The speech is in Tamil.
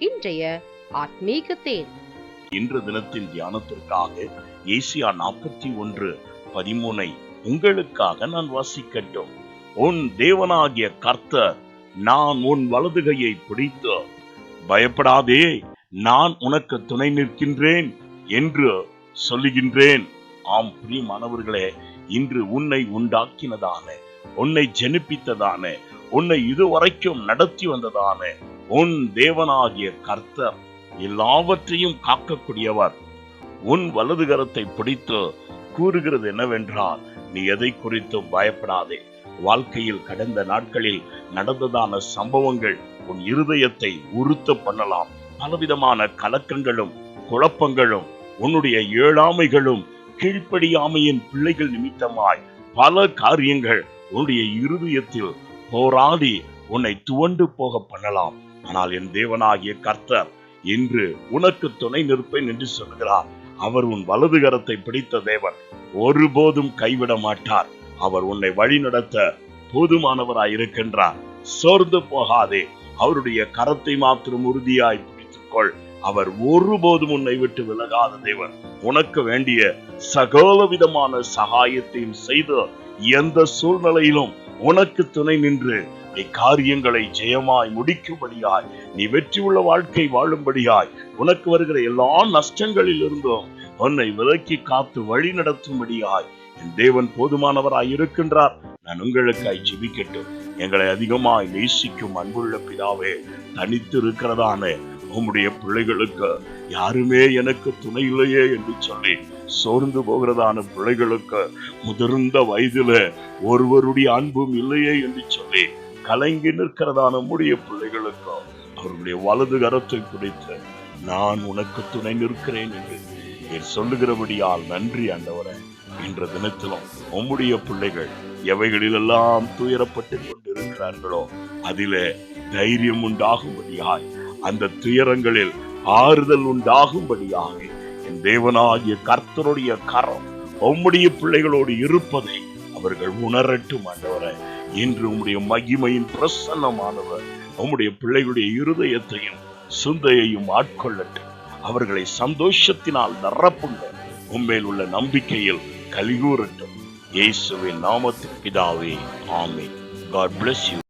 இன்றைய ஆத்மீக தேன். இன்று தினத்தின் தியானத்திற்காக ஏசியா 41:13 உங்களுக்காக நான் வாசிக்கட்டும். உன் தேவனாகிய கர்த்தர் நான் உன் வலதுகையை பிடித்து பயப்படாதே, நான் உனக்கு துணை நிற்கின்றேன் என்று சொல்லுகின்றேன். ஆம் பிரியமானவர்களே, இன்று உன்னை உண்டாக்கினதான, உன்னை ஜெனிப்பித்ததான, உன்னை இதுவரைக்கும் நடத்தி வந்ததான உன் தேவனாகிய கர்த்தர் எல்லாவற்றையும் காக்கக்கூடியவர். உன் வலது கரத்தை பிடித்து கூறுகிறது என்னவென்றால், நீ எதை குறித்தும் பயப்படாதே. வாழ்க்கையில் கடந்த நாட்களில் நடந்ததான சம்பவங்கள் உன் இருதயத்தை உறுத்த பண்ணலாம். பலவிதமான கலக்கங்களும் குழப்பங்களும் உன்னுடைய ஏழாமைகளும் கீழ்ப்படியாமையின் பிள்ளைகள் நிமித்தமாய் பல காரியங்கள் உன்னுடைய இருதயத்தில் போராடி உன்னை துவண்டு போக பண்ணலாம். ஆனால் என் தேவனாகிய கர்த்தர் இன்று உனக்கு துணை நிற்பேன் என்று சொல்கிறார். அவர் உன் வலது கரத்தை பிடித்த தேவன், ஒருபோதும் கைவிட மாட்டார். அவர் உன்னை வழி நடத்த போதுமானவராய் இருக்கின்றார். சோர்ந்து போகாதே, அவருடைய கரத்தை மாத்திரம் உறுதியாய் பிடித்துக்கொள். அவர் ஒருபோதும் உன்னை விட்டு விலகாத தேவன். உனக்கு வேண்டிய சகல விதமான சகாயத்தையும் செய்து எந்த சூழ்நிலையிலும் உனக்கு துணை நின்று நீ காரியங்களை ஜெயமாய் முடிக்கும்படியாய், நீ வெற்றி உள்ள வாழ்க்கை வாழும்படியாய், உனக்கு வருகிற எல்லா நஷ்டங்களில் இருந்தும் உன்னை விலக்கி காத்து வழி நடத்தும்படியாய் என் தேவன் போதுமானவராய் இருக்கின்றார். நான் உங்களுக்காய் ஜெபிக்கட்டும். எங்களை அதிகமாய் நேசிக்கும் அன்புள்ள பிதாவே, தனித்து இருக்கிறதான உம்முடைய பிள்ளைகளுக்கு யாருமே எனக்கு துணை இல்லையே என்று சொல்லி சோர்ந்து போகிறதான பிள்ளைகளுக்கு, முதிர்ந்த வயதில ஒருவருடைய அன்பும் இல்லையே என்று சொல்லி கலங்கி நிற்கிறதான நம்முடைய பிள்ளைகளுக்கு அவர்களுடைய வலது கரத்தை பிடித்து நான் உனக்கு துணை நிற்கிறேன் என்று சொல்லுகிறபடியால் நன்றி ஆண்டவரே. இன்ற தினத்திலும் உம்முடைய பிள்ளைகள் எவைகளிலெல்லாம் துயரப்பட்டு கொண்டிருக்கிறார்களோ அதிலே தைரியம் உண்டாகும்படியாய், அந்த துயரங்களில் ஆறுதல் உண்டாகும்படியாக என் தேவனாகிய கர்த்தருடைய கரம் உம்முடைய பிள்ளைகளோடு இருப்பதை அவர்கள் உணரட்டும் ஆண்டவரே. இன்று உம்முடைய மகிமையின் பிரசன்னமானவர் உம்முடைய பிள்ளைகளுடைய இருதயத்தையும் சிந்தையையும் ஆட்கொள்ளட்டும். அவர்களை சந்தோஷத்தினால் நிரப்புங்க. உம்மேல் உள்ள நம்பிக்கையில் கலிகூறட்டும். இயேசுவின் நாமத்தில் பிதாவே, ஆமென். God bless you.